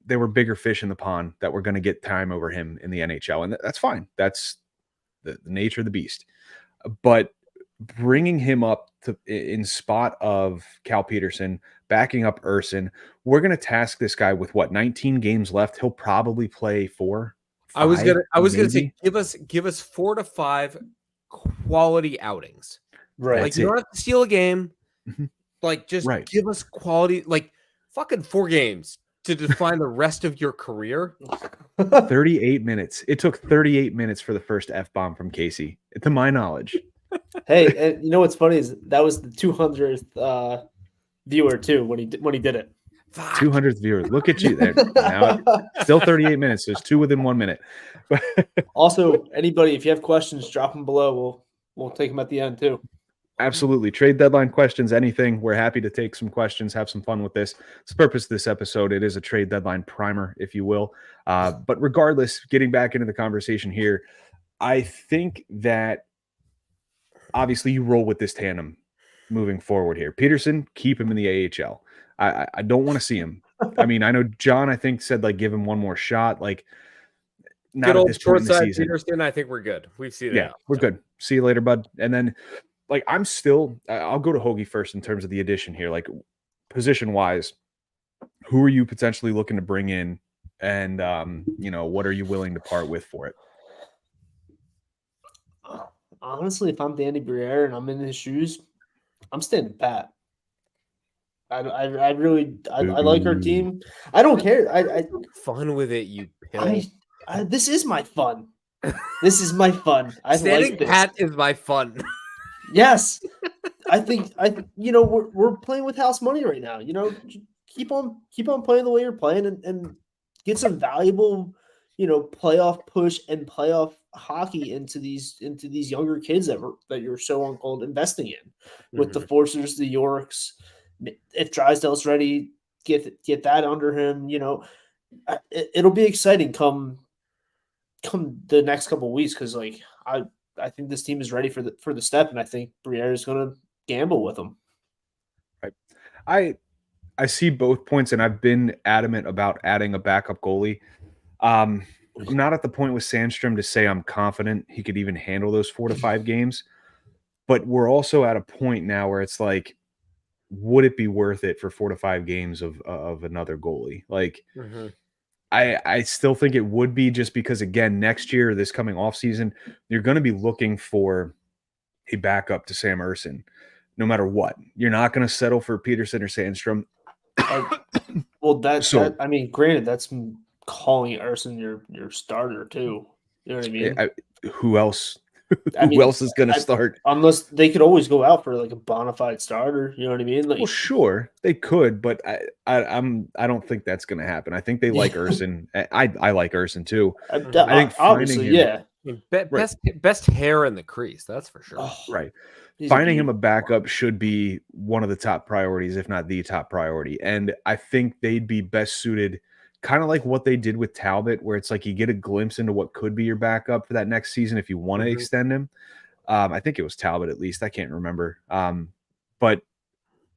There were bigger fish in the pond that were going to get time over him in the NHL, and that's fine. That's the nature of the beast. But bringing him up to in spot of Cal Peterson, backing up Urson, we're going to task this guy with 19 games left. He'll probably play 4. I was 5, gonna say maybe. give us 4 to 5 quality outings. right. Like That's you don't it. have to steal a game. Mhm. Like just Right. give us quality, like fucking 4 games to define the rest of your career. 38 minutes. It took 38 minutes for the first F-bomb from Casey, to my knowledge. Hey, and you know what's funny is that was the 200th viewer too when he did it. Fuck. 200th viewer. Look at you there. Now, still 38 minutes. There's 2 within 1 minute. Also, anybody, if you have questions, drop them below. We'll take them at the end too. Absolutely. Trade deadline questions, anything. We're happy to take some questions, have some fun with this. It's the purpose of this episode. It is a trade deadline primer, if you will. But regardless, getting back into the conversation here, I think that obviously you roll with this tandem moving forward here. Peterson, keep him in the AHL. I don't want to see him. I mean, I know John, I think, said like give him one more shot. Like, not Good at old this point in short the side season. Peterson. I think we're good. We've seen it. Yeah, we're good. See you later, bud. And then, like, I'll go to Hoagie first in terms of the addition here. Like, position wise, who are you potentially looking to bring in? And, what are you willing to part with for it? Honestly, if I'm Danny Briere and I'm in his shoes, I'm standing pat. I like our team. I don't care. I Fun with it, you pill. I This is my fun. This is my fun. I Standing like this. pat is my fun. Yes, I think we're playing with house money right now. Keep on playing the way you're playing and get some valuable, playoff push and playoff hockey into these younger kids that you're so on gold investing in with the Forcers, the Yorks. If Drysdale's ready, get that under him. It'll be exciting come the next couple of weeks because I think this team is ready for the step, and I think Briere is going to gamble with them. Right. I see both points, and I've been adamant about adding a backup goalie. I'm not at the point with Sandstrom to say I'm confident he could even handle those 4 to 5 games, but we're also at a point now where it's like, would it be worth it for 4 to 5 games of another goalie? Like, I still think it would be, just because, again, next year, this coming off season, you're going to be looking for a backup to Sam Ersson, no matter what. You're not going to settle for Peterson or Sandstrom. Well, granted, that's calling Ersson your starter too. You know what I mean? Who else? Who else is going to start? Unless they could always go out for like a bona fide starter. You know what I mean? Well, sure, they could, but I don't think that's going to happen. I think they like Ersson. I like Ersson too. I think obviously, best hair in the crease, that's for sure. Right. Finding him a backup should be one of the top priorities, if not the top priority. And I think they'd be best suited, kind of like what they did with Talbot, where it's like you get a glimpse into what could be your backup for that next season if you want to extend him. I think it was Talbot, at least. I can't remember. But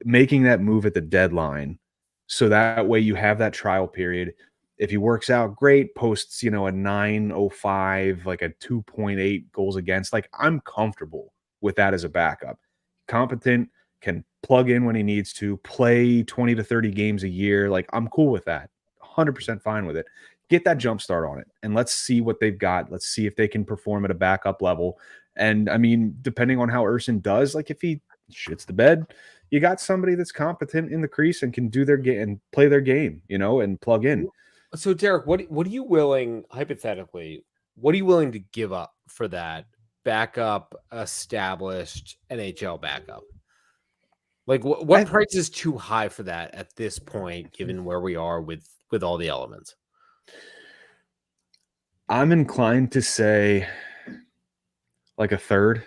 making that move at the deadline, so that way you have that trial period. If he works out great, posts, a 9.05, like a 2.8 goals against, like, I'm comfortable with that as a backup. Competent, can plug in when he needs to, play 20 to 30 games a year. Like, I'm cool with that. 100% fine with it. Get that jump start on it, and let's see what they've got. Let's see if they can perform at a backup level. And I mean, depending on how Ersson does, like, if he shits the bed, you got somebody that's competent in the crease and can do their game and play their game, and plug in. So, Derek, what are you willing, hypothetically, what are you willing to give up for that backup, established NHL backup? Like, what price is too high for that at this point, given where we are with all the elements? I'm inclined to say like a third.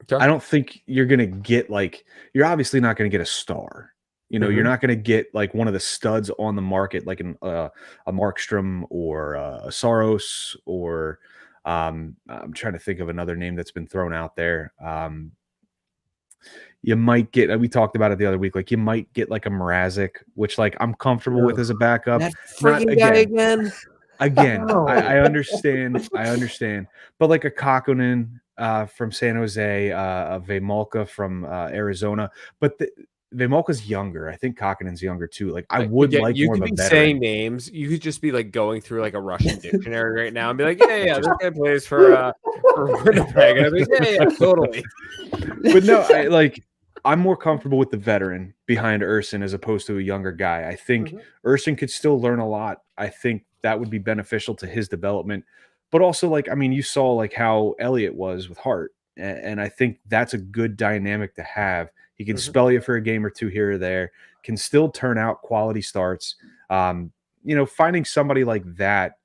Okay. I don't think you're going to get, like, you're obviously not going to get a star. You're not going to get like one of the studs on the market, like a Markstrom or a Saros, or I'm trying to think of another name that's been thrown out there. You might get, we talked about it the other week, like you might get like a Mrazek, which, like, I'm comfortable with as a backup. That freaking guy again. I understand. But like a Kakkonen from San Jose, a Vejmelka from Arizona. But Vejmelka's younger. I think Kakkonen's younger too. Like, I would like more of a veteran. You could be saying names. You could just be like going through like a Russian dictionary right now and be like, yeah, this guy plays for Winnipeg. I'd be like, yeah, totally. But no, I'm more comfortable with the veteran behind Ersson as opposed to a younger guy. I think Ersson could still learn a lot. I think that would be beneficial to his development. But also, like, I mean, you saw like how Elliott was with Hart. And I think that's a good dynamic to have. He can spell you for a game or two here or there, can still turn out quality starts. Finding somebody like that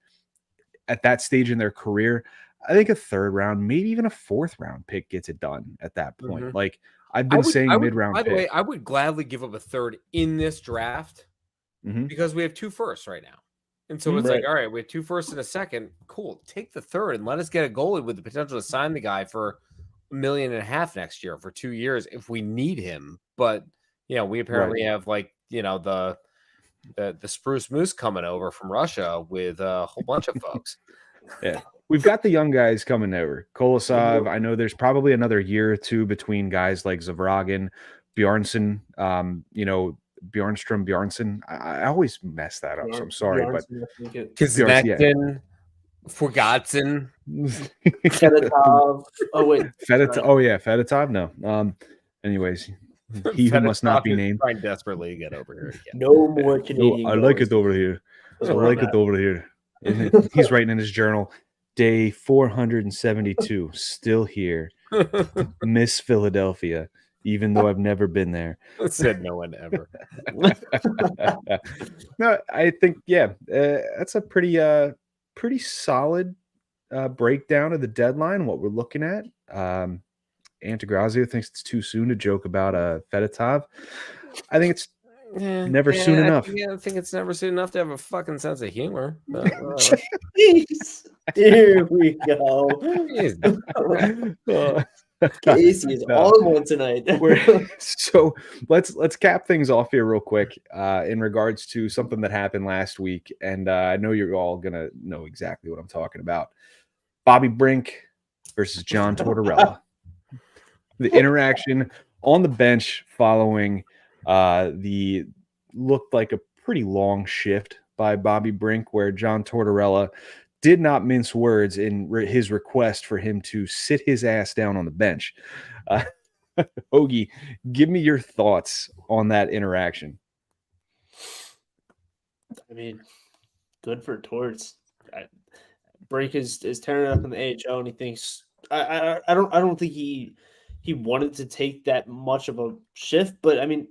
at that stage in their career, I think a third round, maybe even a fourth round pick gets it done at that point. Like, I've been saying mid-round pick. By the way, I would gladly give up a third in this draft because we have 2 firsts right now. And so it's like, all right, we have 2 firsts and a second. Cool. Take the third and let us get a goalie with the potential to sign the guy for $1.5 million next year for 2 years if we need him. But we apparently have like the Spruce Moose coming over from Russia with a whole bunch of folks. Yeah, we've got the young guys coming over. Kolosov. I know there's probably another year or two between guys like Zavragin, Bjornsson. Bjornsson. I always mess that up, so I'm sorry, but Kazakhin. Forgotten. Fedotov. Oh wait. Fedotov. No. Anyways, he who must not be named. Trying desperately to get over here again. No more Canadian. I like it over here. And he's writing in his journal, day 472, still here. Miss Philadelphia, even though I've never been there. Said no one ever. No, I think, that's a pretty solid breakdown of the deadline, what we're looking at. Antigrazio thinks it's too soon to joke about Fedotov. I think it's never soon enough. I think it's never soon enough to have a fucking sense of humor. Jeez. Here we go. Casey is all in one tonight. So let's cap things off here real quick in regards to something that happened last week, and I know you're all gonna know exactly what I'm talking about. Bobby Brink versus John Tortorella. The interaction on the bench following the looked like a pretty long shift by Bobby Brink, where John Tortorella did not mince words in his request for him to sit his ass down on the bench. Hoagie, give me your thoughts on that interaction. I mean, good for Torts. Brink is tearing it up in the AHL, and he thinks I don't think he wanted to take that much of a shift, but I mean,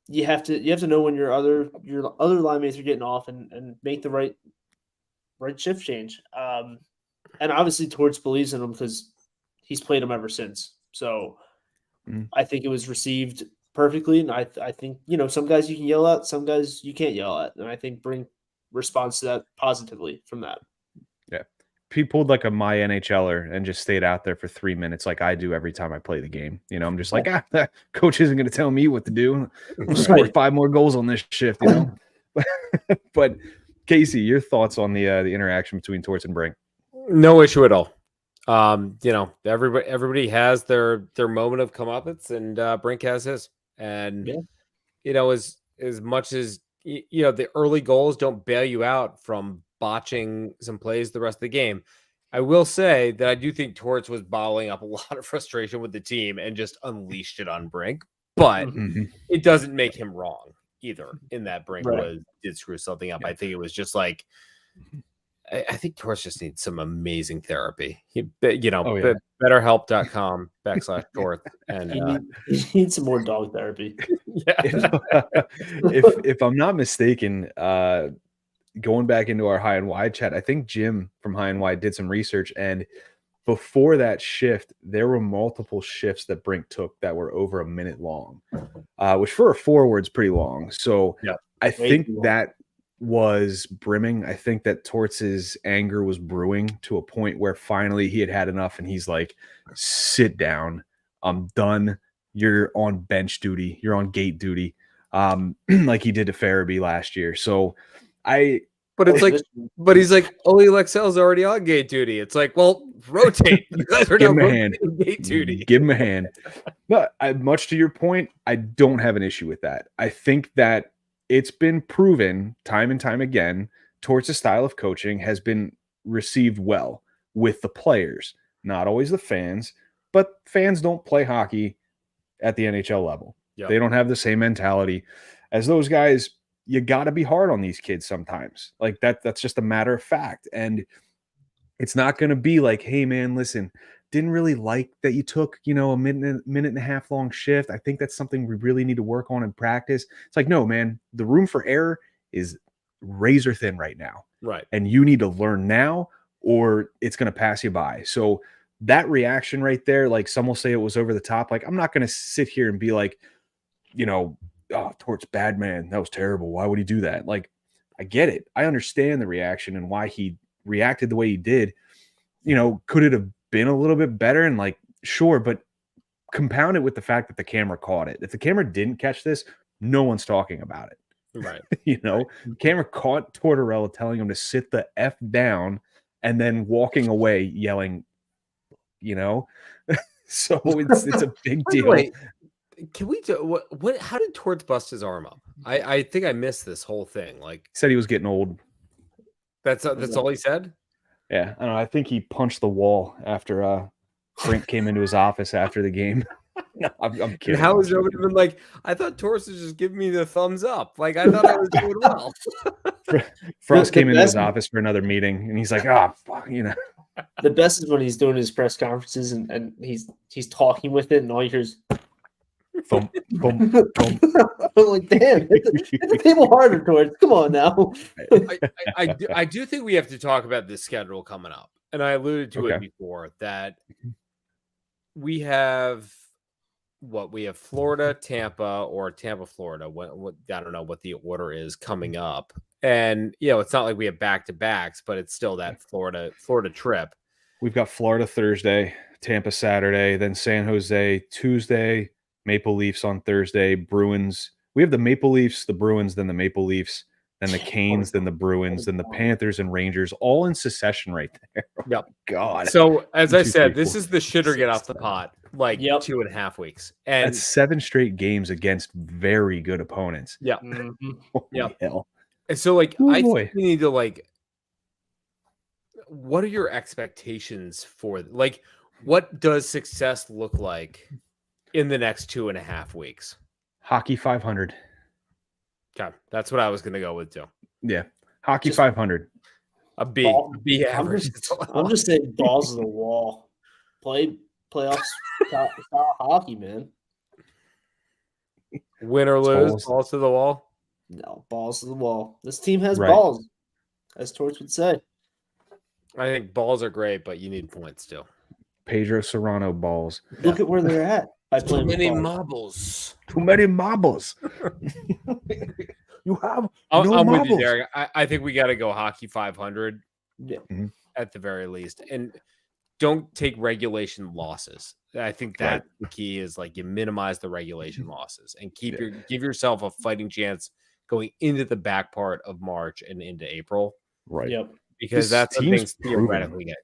you have to know when your other line mates are getting off and make the right shift change. And obviously Torts believes in him because he's played him ever since. So I think it was received perfectly, and I think, some guys you can yell at, some guys you can't yell at, and I think Brink responds to that positively from that. Yeah. He pulled like a my NHLer and just stayed out there for 3 minutes like I do every time I play the game. I'm just like, that coach isn't going to tell me what to do. We'll score 5 more goals on this shift, But Casey, your thoughts on the interaction between Torts and Brink? No issue at all. Everybody has their moment of comeuppance, and Brink has his. And as much as the early goals don't bail you out from botching some plays the rest of the game, I will say that I do think Torts was bottling up a lot of frustration with the team and just unleashed it on Brink. But it doesn't make him wrong either, in that Brink did screw something up. I think it was just like, I think Torts just needs some amazing therapy. BetterHelp.com/Torts, and he needs some more dog therapy. If I'm not mistaken, going back into our High and Wide chat, I think Jim from High and Wide did some research, and before that shift, there were multiple shifts that Brink took that were over a minute long, which for a forward's pretty long. So I think that was brimming. I think that Torts' anger was brewing to a point where finally he had enough, and he's like, sit down. I'm done. You're on bench duty. You're on gate duty, like he did to Farabee last year. So but he's like, Ole Lexell's already on gate duty. It's like, well, rotate. You guys are now rotating gate duty. Give him a hand. But much to your point, I don't have an issue with that. I think that it's been proven time and time again, Torts' style of coaching has been received well with the players, not always the fans, but fans don't play hockey at the NHL level. Yep. They don't have the same mentality as those guys. You got to be hard on these kids sometimes. Like that's just a matter of fact. And it's not going to be like, hey man, listen, didn't really like that you took, a minute and a half long shift. I think that's something we really need to work on in practice. It's like, no, man, the room for error is razor thin right now. Right. And you need to learn now or it's going to pass you by. So that reaction right there, like some will say it was over the top. Like, I'm not going to sit here and be like, oh, Torts bad man. That was terrible. Why would he do that? Like, I get it. I understand the reaction and why he reacted the way he did. Could it have been a little bit better? And like, sure, but compound it with the fact that the camera caught it. If the camera didn't catch this, no one's talking about it. Right. The camera caught Tortorella telling him to sit the F down and then walking away yelling, so it's a big deal. Wait, can we do what? How did Torts bust his arm up? I think I missed this whole thing. Like, said he was getting old. That's all he said. Yeah, I don't know. I think he punched the wall after Brink came into his office after the game. No, I'm And kidding. how has nobody been like, I thought Torres was just giving me the thumbs up. Like, I thought I was doing well. Frost The came into his best- office for another meeting, and he's like, fuck, The best is when he's doing his press conferences and he's talking with it, and all you hear is thump, thump, thump. I'm like, damn, hit the table harder, Torres. Come on now. I do think we have to talk about this schedule coming up. And I alluded to it before that we have Florida, Tampa, or Tampa, Florida. What I don't know what the order is coming up. And it's not like we have back-to-backs, but it's still that Florida trip. We've got Florida Thursday, Tampa Saturday, then San Jose Tuesday, Maple Leafs on Thursday, Bruins. We have the Maple Leafs, the Bruins, then the Maple Leafs, then the Canes, then the Bruins, then the Panthers and Rangers, all in succession right there. Yep. God. So as I said, 3, this 4, is the shit or 6, get off the 7. pot, like 2.5 weeks. And that's 7 straight games against very good opponents. Yeah. Holy hell. And so I boy. think we need to what are your expectations for what does success look like in the next 2.5 weeks? Hockey 500. Okay. That's what I was going to go with too. Yeah. Hockey 500. A B average. I'm just saying balls to the wall. Playoffs style hockey, man. Win or lose, balls to the wall. No, balls to the wall. This team has Right. balls, as Torch would say. I think balls are great, but you need points too. Pedro Serrano balls. Look at where they're at. Too many marbles. Too many marbles. You have I'm with you, marbles. Derek. I think we got to go hockey 500 Yeah. at the very least. And don't take regulation losses. I think that the key is you minimize the regulation losses and give yourself a fighting chance going into the back part of March and into April. Right. Yep. Because that's when things theoretically get.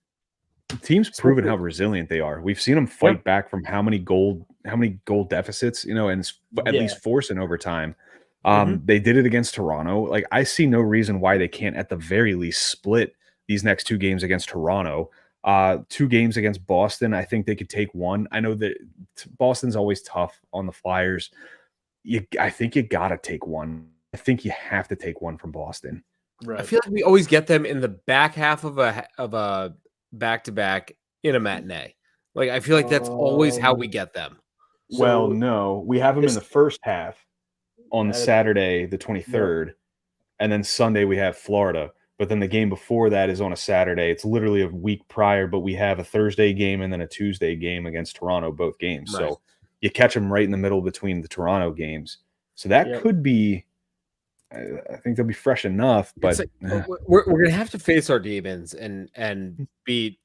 Teams proven how resilient they are. We've seen them fight back from how many goal deficits, and at least force an overtime. They did it against Toronto. I see no reason why they can't at the very least split these next 2 games against Toronto. 2 games against Boston. I think they could take one. I know that Boston's always tough on the Flyers. I think you got to take one. I think you have to take one from Boston. Right. I feel like we always get them in the back half of a back-to-back in a matinee. I feel like that's always how we get them. Well, no, we have them in the first half on Saturday, the 23rd, and then Sunday we have Florida. But then the game before that is on a Saturday. It's literally a week prior, but we have a Thursday game and then a Tuesday game against Toronto, both games. Right. So you catch them right in the middle between the Toronto games. So that could be, I think they'll be fresh enough, but we're going to have to face our demons and beat,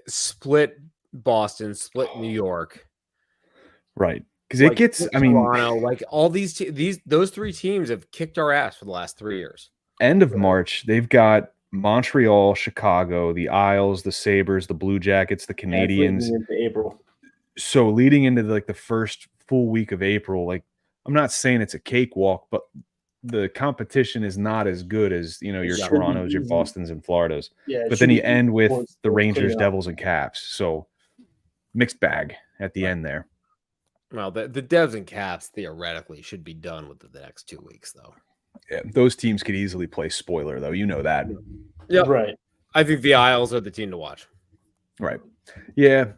split Boston, split New York. Right. Because it gets, Toronto, all those 3 teams have kicked our ass for the last 3 years. End of March, they've got Montreal, Chicago, the Isles, the Sabres, the Blue Jackets, the Canadians. April. So leading into the first full week of April, I'm not saying it's a cakewalk, but the competition is not as good as your Torontos, your Bostons, and Floridas. Yeah, but then you end with the clean Rangers, up. Devils, and Caps. So mixed bag at the end there. Well, the Devs and Caps theoretically should be done with the next 2 weeks, though. Yeah, those teams could easily play spoiler, though. You know that. Yeah, right. I think the Isles are the team to watch. Right. Yeah,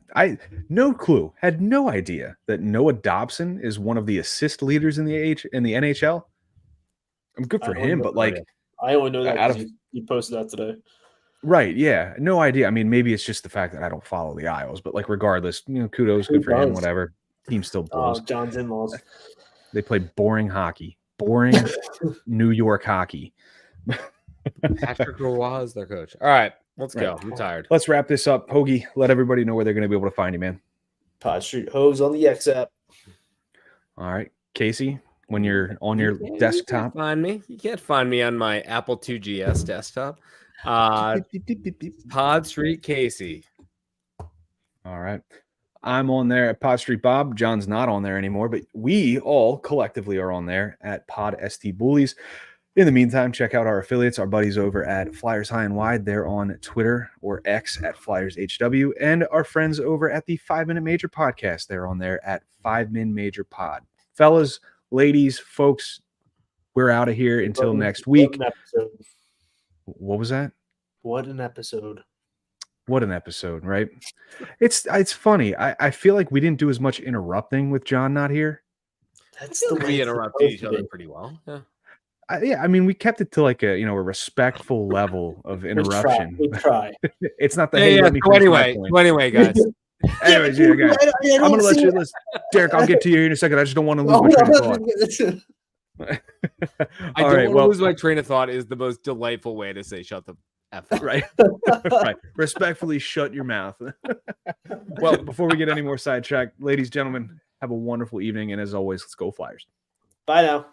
no clue. Had no idea that Noah Dobson is one of the assist leaders in the NHL. I'm good for him, but I only know that because you posted that today. Right, yeah. No idea. I mean, maybe it's just the fact that I don't follow the Isles, but regardless, kudos, good for him, whatever. Team still blows. John's in-laws. They play boring hockey. Boring New York hockey. Patrick Roy is their coach. All right, let's go. I'm tired. Let's wrap this up. Hoagie, let everybody know where they're going to be able to find you, man. Pod Street Hose on the X app. All right. Casey, when you're on your desktop. You can't find me on my Apple 2GS desktop. Pod Street Casey. All right. I'm on there at Pod Street Bob. John's not on there anymore, but we all collectively are on there at Pod ST Bullies. In the meantime, check out our affiliates, our buddies over at Flyers High and Wide. They're on Twitter or X at FlyersHW, and our friends over at the 5 Minute Major podcast. They're on there at 5 Min Major Pod. Fellas, ladies, folks, we're out of here until next week. What was that? What an episode. What an episode, right? It's funny. I feel like we didn't do as much interrupting with John not here. That's the way We it's interrupted each supposed to other be. pretty well. Yeah. I mean, we kept it to like a respectful level of interruption. We try. It's not the Yeah. let me So finish my anyway, point. guys. Anyways, yeah, guys. I'm gonna let you listen. Derek, I'll get to you here in a second. I just don't want to lose my train of thought. I All don't right, want to lose my train of thought is the most delightful way to say shut the F up. right. Right. Respectfully shut your mouth. Well, before we get any more sidetracked, ladies, gentlemen, have a wonderful evening. And as always, let's go Flyers. Bye now.